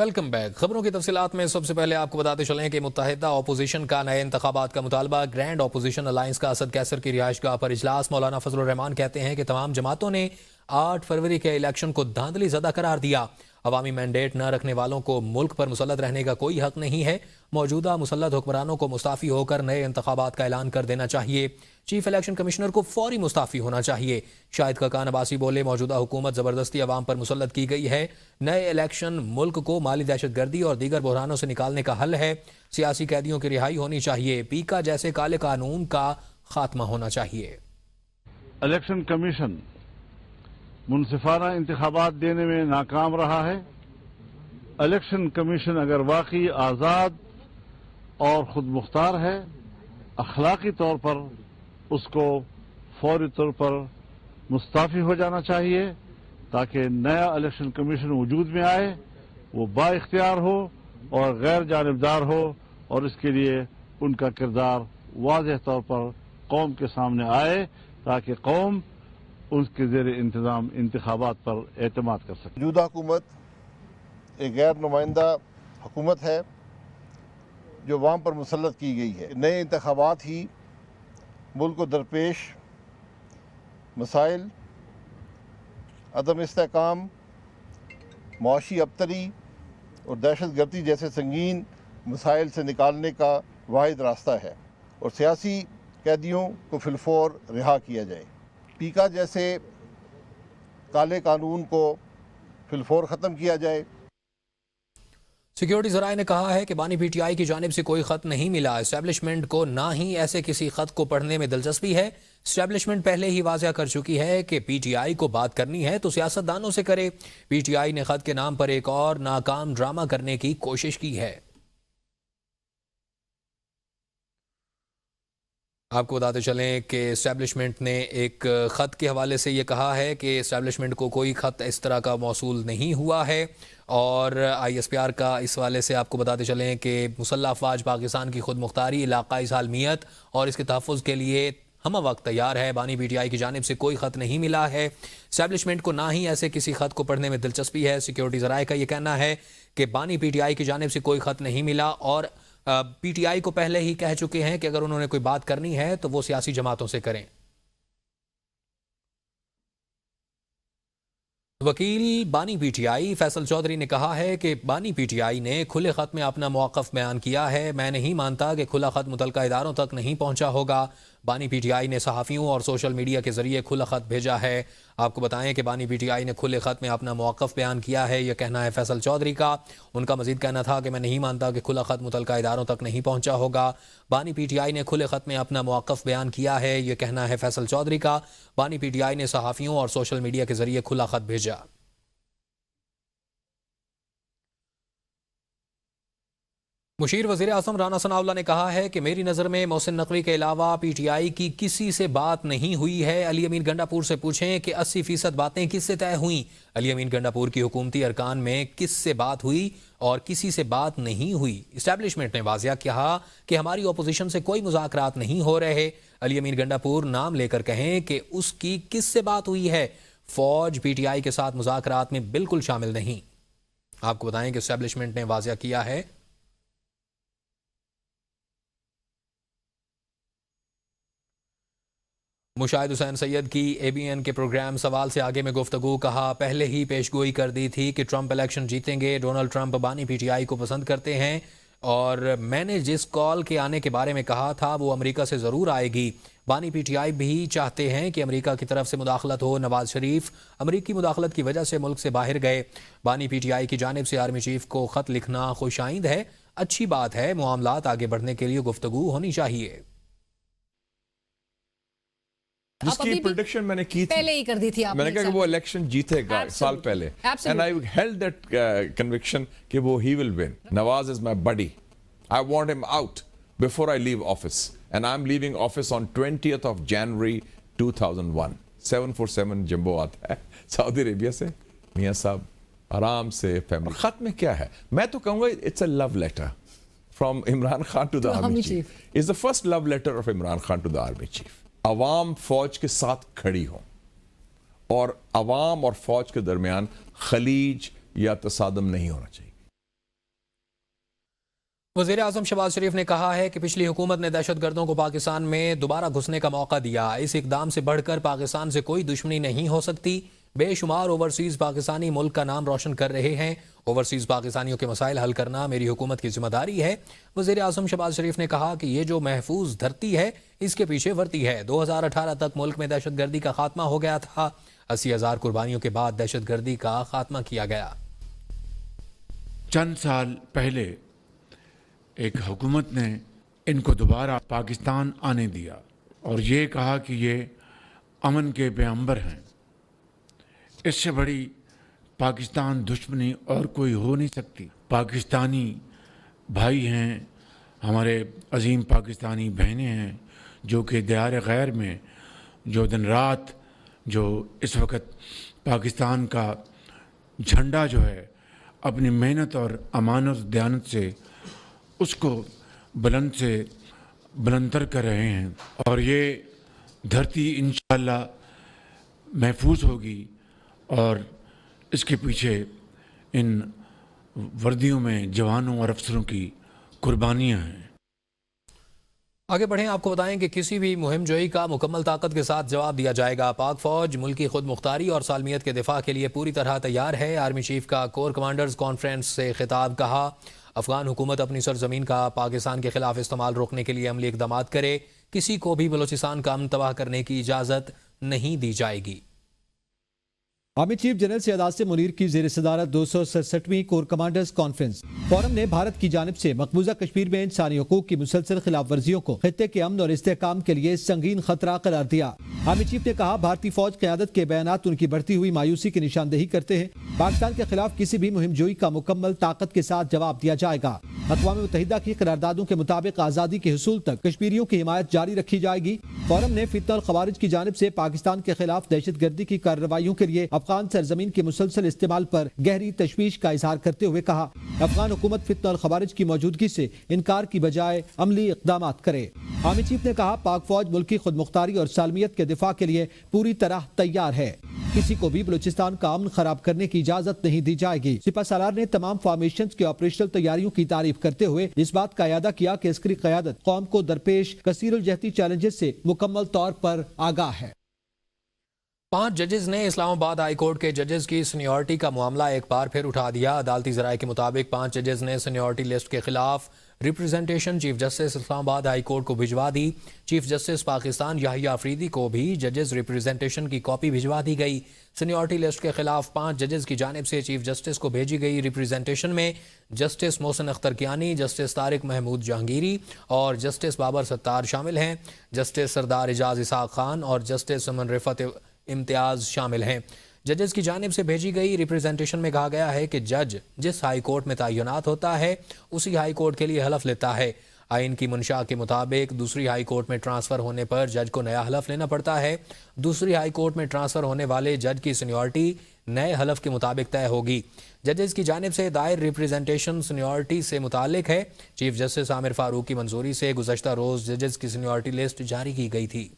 Welcome back. خبروں کی تفصیلات میں سب سے پہلے آپ کو بتاتے چلیں کہ متحدہ اپوزیشن کا نئے انتخابات کا مطالبہ۔ گرینڈ اپوزیشن الائنس کا اسد کیسر کی رہائش گاہ پر اجلاس۔ مولانا فضل الرحمان کہتے ہیں کہ تمام جماعتوں نے 8 فروری کے الیکشن کو دھاندلی زدہ قرار دیا۔ عوامی مینڈیٹ نہ رکھنے والوں کو ملک پر مسلط رہنے کا کوئی حق نہیں ہے۔ موجودہ مسلط حکمرانوں کو مستعفی ہو کر نئے انتخابات کا اعلان کر دینا چاہیے۔ چیف الیکشن کمشنر کو فوری مستعفی ہونا چاہیے۔ شاہد خاقان عباسی بولے، موجودہ حکومت زبردستی عوام پر مسلط کی گئی ہے۔ نئے الیکشن ملک کو مالی دہشت گردی اور دیگر بحرانوں سے نکالنے کا حل ہے۔ سیاسی قیدیوں کی رہائی ہونی چاہیے۔ پیکا جیسے کالے قانون کا خاتمہ ہونا چاہیے۔ الیکشن کمیشن منصفانہ انتخابات دینے میں ناکام رہا ہے۔ الیکشن کمیشن اگر واقعی آزاد اور خود مختار ہے، اخلاقی طور پر اس کو فوری طور پر مستعفی ہو جانا چاہیے تاکہ نیا الیکشن کمیشن وجود میں آئے، وہ با اختیار ہو اور غیر جانبدار ہو، اور اس کے لیے ان کا کردار واضح طور پر قوم کے سامنے آئے تاکہ قوم اس کے زیر انتظام انتخابات پر اعتماد کر سکے۔ موجودہ حکومت ایک غیر نمائندہ حکومت ہے جو عوام پر مسلط کی گئی ہے۔ نئے انتخابات ہی ملک کو درپیش مسائل، عدم استحکام، معاشی ابتری اور دہشت گردی جیسے سنگین مسائل سے نکالنے کا واحد راستہ ہے، اور سیاسی قیدیوں کو فی الفور رہا کیا جائے۔ پیکا جیسے کالے قانون کو فی الفور ختم کیا جائے۔ سیکیورٹی ذرائع نے کہا ہے کہ بانی پی ٹی آئی کی جانب سے کوئی خط نہیں ملا۔ اسٹیبلشمنٹ کو نہ ہی ایسے کسی خط کو پڑھنے میں دلچسپی ہے۔ اسٹیبلشمنٹ پہلے ہی واضح کر چکی ہے کہ پی ٹی آئی کو بات کرنی ہے تو سیاست دانوں سے کرے۔ پی ٹی آئی نے خط کے نام پر ایک اور ناکام ڈرامہ کرنے کی کوشش کی ہے۔ آپ کو بتاتے چلیں کہ اسٹیبلشمنٹ نے ایک خط کے حوالے سے یہ کہا ہے کہ اسٹیبلشمنٹ کو کوئی خط اس طرح کا موصول نہیں ہوا ہے، اور آئی ایس پی آر کا اس حوالے سے آپ کو بتاتے چلیں کہ مسلح افواج پاکستان کی خود مختاری، علاقائی سالمیت اور اس کے تحفظ کے لیے ہمہ وقت تیار ہے۔ بانی پی ٹی آئی کی جانب سے کوئی خط نہیں ملا ہے۔ اسٹیبلشمنٹ کو نہ ہی ایسے کسی خط کو پڑھنے میں دلچسپی ہے۔ سیکیورٹی ذرائع کا یہ کہنا ہے کہ بانی پی ٹی آئی کی جانب سے کوئی خط نہیں ملا، اور پی ٹی آئی کو پہلے ہی کہہ چکے ہیں کہ اگر انہوں نے کوئی بات کرنی ہے تو وہ سیاسی جماعتوں سے کریں۔ وکیل بانی P T I Faisal Chaudhry نے کہا ہے کہ بانی پی ٹی آئی نے کھلے خط میں اپنا موقف بیان کیا ہے۔ میں نہیں مانتا کہ کھلا خط متعلقہ اداروں تک نہیں پہنچا ہوگا۔ بانی پی ٹی آئی نے صحافیوں اور سوشل میڈیا کے ذریعے کھلا خط بھیجا ہے۔ آپ کو بتائیں کہ بانی پی ٹی آئی نے کھلے خط میں اپنا موقف بیان کیا ہے، یہ کہنا ہے فیصل چودھری کا۔ ان کا مزید کہنا تھا کہ میں نہیں مانتا کہ کھلا خط متعلقہ اداروں تک نہیں پہنچا ہوگا۔ بانی پی ٹی آئی نے کھلے خط میں اپنا موقف بیان کیا ہے، یہ کہنا ہے فیصل چودھری کا۔ بانی پی ٹی آئی نے صحافیوں اور سوشل میڈیا کے ذریعے کھلا خط بھیجا۔ مشیر وزیر اعظم رانا ثناء اللہ نے کہا ہے کہ میری نظر میں محسن نقوی کے علاوہ پی ٹی آئی کی کسی سے بات نہیں ہوئی ہے۔ علی امین گنڈا پور سے پوچھیں کہ 80% باتیں کس سے طے ہوئیں۔ علی امین گنڈا پور کی حکومتی ارکان میں کس سے بات ہوئی اور کسی سے بات نہیں ہوئی۔ اسٹیبلشمنٹ نے واضح کہا کہ ہماری اپوزیشن سے کوئی مذاکرات نہیں ہو رہے۔ علی امین گنڈا پور نام لے کر کہیں کہ اس کی کس سے بات ہوئی ہے۔ فوج پی ٹی آئی کے ساتھ مذاکرات میں بالکل شامل نہیں۔ آپ کو بتائیں کہ اسٹیبلشمنٹ نے واضح کیا ہے۔ مشاہد حسین سید کی اے بی این کے پروگرام سوال سے آگے میں گفتگو، کہا پہلے ہی پیشگوئی کر دی تھی کہ ٹرمپ الیکشن جیتیں گے۔ ڈونلڈ ٹرمپ بانی پی ٹی آئی کو پسند کرتے ہیں، اور میں نے جس کال کے آنے کے بارے میں کہا تھا وہ امریکہ سے ضرور آئے گی۔ بانی پی ٹی آئی بھی چاہتے ہیں کہ امریکہ کی طرف سے مداخلت ہو۔ نواز شریف امریکی مداخلت کی وجہ سے ملک سے باہر گئے۔ بانی پی ٹی آئی کی جانب سے آرمی چیف کو خط لکھنا خوش آئند ہے، اچھی بات ہے۔ معاملات آگے بڑھنے کے لیے گفتگو ہونی چاہیے۔ جس کی پریڈکشن میں نے کی تھی، پہلے ہی کر دی تھی آپ نے، میں نے کہا کہ وہ الیکشن جیتے گا سال پہلے، and I held that conviction کہ وہ he will win. Nawaz is my buddy. I want him out before I leave office, and I'm leaving office on 20th of January 2001. 747 جمبو آتا ہے سعودی عربیہ سے۔ میاں صاحب آرام سے فیملی۔ خط میں کیا ہے؟ میں تو کہوں گا it's a love letter from Imran Khan to the army chief. It's the first love letter of Imran Khan to the army chief. عوام فوج کے ساتھ کھڑی ہوں، اور عوام اور فوج کے درمیان خلیج یا تصادم نہیں ہونا چاہیے۔ वज़ीर आज़म शहबाज शरीफ ने कहा है कि पिछली हुकूमत ने दहशत गर्दों को पाकिस्तान में दोबारा घुसने का मौका दिया। इस इकदाम से बढ़कर पाकिस्तान से कोई दुश्मनी नहीं हो सकती। बेशुमार ओवरसीज़ पाकिस्तानी मुल्क का नाम रोशन कर रहे हैं। ओवरसीज़ पाकिस्तानियों के मसाइल हल करना मेरी हुकूमत की जिम्मेदारी है। वज़ीर आज़म शहबाज शरीफ ने कहा कि ये जो महफूज धरती है इसके पीछे वर्ती है। 2018 तक मुल्क में दहशत गर्दी का खात्मा हो गया था। 80,000 कुर्बानियों के बाद दहशत गर्दी का खात्मा किया गया। चंद साल पहले एक हुकूमत ने इनको दोबारा पाकिस्तान आने दिया और ये कहा कि ये अमन के पैगंबर हैं। इससे बड़ी पाकिस्तान दुश्मनी और कोई हो नहीं सकती। पाकिस्तानी भाई हैं, हमारे अजीम पाकिस्तानी बहनें हैं जो कि दियार गैर में जो दिन रात जो इस वक्त पाकिस्तान का झंडा जो है अपनी मेहनत और अमानत दयानत से उसको बुलंद से बुलंदतर कर रहे हैं और ये धरती इंशाअल्लाह महफूज होगी और इसके पीछे इन वर्दियों में जवानों और अफसरों की कुर्बानियां हैं। आगे बढ़ें, आपको बताएं कि किसी भी मुहिम जोई का मुकम्मल ताकत के साथ जवाब दिया जाएगा। पाक फौज मुल्की खुद मुख्तारी और सालमियत के दिफा के लिए पूरी तरह तैयार है। आर्मी चीफ का कोर कमांडर्स कॉन्फ्रेंस से खिताब। कहा, अफगान हुकूमत अपनी सरजमीन का पाकिस्तान के खिलाफ इस्तेमाल रोकने के लिए अमली इकदाम करे। किसी को भी बलूचिस्तान का अमन तबाह करने की इजाज़त नहीं दी जाएगी। Army chief general Syed Asim Munir की ज़ेर सदारत 267वीं कोर कमांडर्स कॉन्फ्रेंस फोरम ने भारत की जानिब से मकबूजा कश्मीर में इंसानी हकूक की मुसलसल खिलाफ वर्जियों को खित्ते के अमन और इस्तेहकाम के लिए संगीन खतरा करार दिया। आर्मी चीफ ने कहा, भारतीय फौज क़यादत के बयानात उनकी बढ़ती हुई मायूसी की निशानदेही करते हैं। पाकिस्तान के खिलाफ किसी भी मुहिम जोई का मुकम्मल ताकत के साथ जवाब दिया जाएगा। अक़वाम मुत्तहिदा की करारदादों के मुताबिक आज़ादी के हुसूल तक कश्मीरियों की हिमायत जारी रखी जाएगी। फोरम ने फितना और खवारिज की जानिब से पाकिस्तान के खिलाफ दहशत गर्दी की कार्रवाइयों के लिए अफगान सरजमीन के मुसलसल इस्तेमाल पर गहरी तशवीश का इजहार करते हुए कहा, अफगान हुकूमत फितना और खवारिज की मौजूदगी से इनकार की बजाय अमली इक़दाम करे। आर्मी चीफ ने कहा, पाक फौज मुल्की खुद मुख्तारी और सालमियत के दिफा के लिए पूरी तरह तैयार है। किसी को भी बलूचिस्तान का अमन खराब करने की इजाजत नहीं दी जाएगी। सिपह सालार ने तमाम फॉर्मेशन की ऑपरेशनल तैयारियों की तारीफ करते हुए इस बात का यादा किया कि अस्करी क़यादत कौम को दरपेश कसीरुल जहती चैलेंजेस से मुकम्मल तौर पर आगाह है। 5 जजेस ने इस्लामाबाद हाई कोर्ट के जजेस की सीनियरिटी का मामला एक बार फिर उठा दिया। अदालती ज़राए के मुताबिक 5 जजेस ने सीनियरिटी लिस्ट के खिलाफ representation chief justice Islamabad high court को भिजवा दी। चीफ जस्टिस पाकिस्तान याहिया अफरीदी को भी जजेस रिप्रेजेंटेशन की कॉपी भिजवा दी गई। सीनियरिटी लिस्ट के खिलाफ 5 जजेस की जानिब से चीफ जस्टिस को भेजी गई रिप्रेजेंटेशन में जस्टिस मोहसिन अख्तर कियानी, जस्टिस तारिक महमूद जहांगीरी और जस्टिस बाबर सत्तार शामिल हैं। जस्टिस सरदार एजाज इसाक खान और जस्टिस अमन रिफत इम्तियाज शामिल हैं। जजेस की जानिब से भेजी गई रिप्रेजेंटेशन में कहा गया है कि जज जिस हाई कोर्ट में तैनात होता है उसी हाई कोर्ट के लिए हलफ लेता है। आइन की मुनशा के मुताबिक दूसरी हाई कोर्ट में ट्रांसफ़र होने पर जज को नया हलफ लेना पड़ता है। दूसरी हाई कोर्ट में ट्रांसफ़र होने वाले जज की सीनियरिटी नए हलफ के मुताबिक तय होगी। जजेस की जानिब से दायर रिप्रेजेंटेशन सीनियरिटी से मुतालिक है। चीफ जस्टिस आमिर फारूक की मंजूरी से गुज़श्ता रोज़ जजेस की सीनियरिटी लिस्ट जारी की गई थी।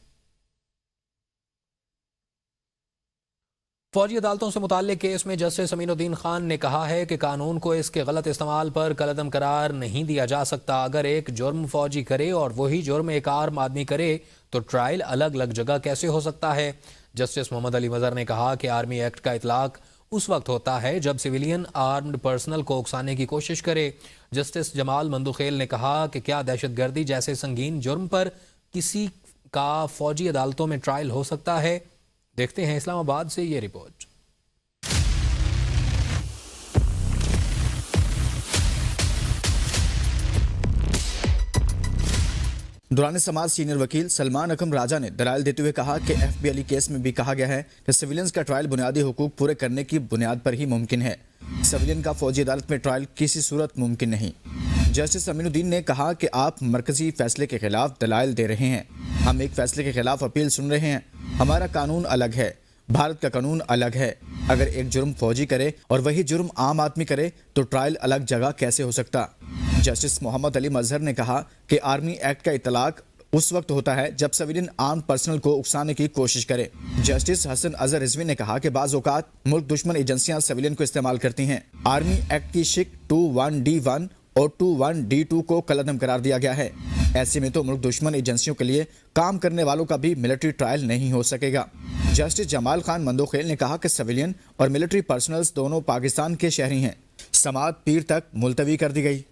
फौजी अदालतों से मुताल्लिक केस में जस्टिस अमीनुद्दीन खान ने कहा है कि कानून को इसके गलत इस्तेमाल पर कलअदम करार नहीं दिया जा सकता। अगर एक जुर्म फौजी करे और वही जुर्म एक आर्म आदमी करे तो ट्रायल अलग अलग जगह कैसे हो सकता है। जस्टिस मोहम्मद अली मजहर ने कहा कि आर्मी एक्ट का इतलाक उस वक्त होता है जब सिविलियन आर्म्ड पर्सनल को उकसाने की कोशिश करे। जस्टिस जमाल मंदुखेल ने कहा कि क्या दहशतगर्दी जैसे संगीन जुर्म पर किसी का फौजी अदालतों में ट्रायल हो सकता है। देखते हैं इस्लामाबाद से ये रिपोर्ट। दौरान समाज सीनियर वकील सलमान अकम राजा ने दलाइल देते हुए कहा कि FB अली केस में भी कहा गया है कि सिविलियंस का ट्रायल बुनियादी हुकूक पूरे करने की बुनियाद पर ही मुमकिन है। सिविलियन का फौजी अदालत में ट्रायल किसी सूरत मुमकिन नहीं। जस्टिस अमीनुद्दीन ने कहा कि आप मरकजी फैसले के खिलाफ दलाइल दे रहे हैं, हम एक फैसले के खिलाफ अपील सुन रहे हैं। हमारा कानून अलग है, भारत का कानून अलग है। अगर एक जुर्म फौजी करे और वही जुर्म आम आदमी करे तो ट्रायल अलग जगह कैसे हो सकता। जस्टिस मोहम्मद अली मजहर ने कहा कि आर्मी एक्ट का इतलाक उस वक्त होता है जब सिविलियन आर्म पर्सनल को उकसाने की कोशिश करे। जस्टिस हसन अजहर रिजवी ने कहा कि बाज़ औक़ात मुल्क दुश्मन एजेंसियां सिविलियन को इस्तेमाल करती हैं। आर्मी एक्ट की शिक 21D1 اور 21D2 کو کالعدم قرار دیا گیا ہے۔ ایسے میں تو ملک دشمن ایجنسیوں کے لیے کام کرنے والوں کا بھی ملٹری ٹرائل نہیں ہو سکے گا۔ جسٹس جمال خان مندوخیل نے کہا کہ سویلین اور ملٹری پرسنلز دونوں پاکستان کے شہری ہیں۔ سماعت پیر تک ملتوی کر دی گئی۔